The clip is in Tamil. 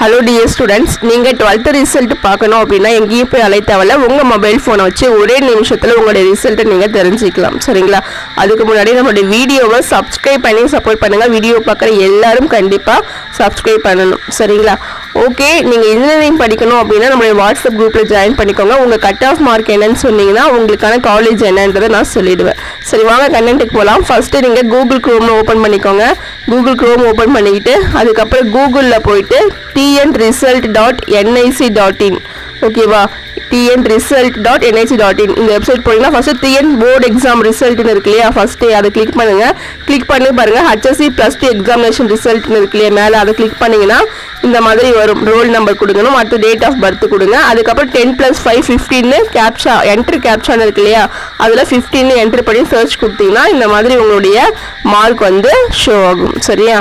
ஹலோ டியர் ஸ்டூடெண்ட்ஸ், நீங்கள் 12th ரிசல்ட் பார்க்கணும் அப்படின்னா எங்கேயும் போய் அழைத்தவரை உங்கள் மொபைல் ஃபோனை வச்சு ஒரே நிமிஷத்தில் உங்களுடைய ரிசல்ட்டை நீங்கள் தெரிஞ்சுக்கலாம். சரிங்களா? அதுக்கு முன்னாடி நம்மளுடைய வீடியோவை சப்ஸ்கிரைப் பண்ணி சப்போர்ட் பண்ணுங்கள். வீடியோ பார்க்குற எல்லாரும் கண்டிப்பாக சப்ஸ்கிரைப் பண்ணணும். சரிங்களா? ஓகே, நீங்கள் இன்ஜினியரிங் படிக்கணும் அப்படின்னா நம்மளுடைய வாட்ஸ்அப் குரூப்பில் ஜாயின் பண்ணிக்கோங்க. உங்கள் கட் ஆஃப் மார்க் என்னன்னு சொன்னீங்கன்னா உங்களுக்கான காலேஜ் என்னன்றதை நான் சொல்லிவிடுவேன். சரி, வாங்க கண்டென்ட்டுக்கு போகலாம். ஃபஸ்ட்டு நீங்கள் கூகுள் க்ரோம் ஓப்பன் பண்ணிக்கோங்க. கூகுள் க்ரோம் ஓப்பன் பண்ணிக்கிட்டு அதுக்கப்புறம் கூகுளில் போயிட்டு tnresult.nic.in ஓகேவா? tnresult.nic.in இந்த வெப்சைட் போனீங்கன்னா ஃபஸ்ட்டு டிஎன் போர்டு எக்ஸாம் ரிசல்ட்னு இருக்கு இல்லையா, ஃபஸ்ட்டு அதை கிளிக் பண்ணுங்கள். கிளிக் பண்ணி பாருங்கள் HSC +2 எக்ஸாமினேஷன் ரிசல்ட்னு இருக்கு இல்லையா, மேலே அதை கிளிக் பண்ணிங்கன்னா இந்த மாதிரி வரும். ரோல் நம்பர் கொடுக்கணும், அடுத்து டேட் ஆஃப் பர்த் கொடுங்க. அதுக்கப்புறம் 10+5 15 கேப்சா என்ட்ரு கேப்சான்னு இருக்கு இல்லையா, அதில் 15 என்ட்ரு பண்ணி சர்ச் கொடுத்தீங்கன்னா இந்த மாதிரி உங்களுடைய மார்க் வந்து ஷோ ஆகும். சரியா?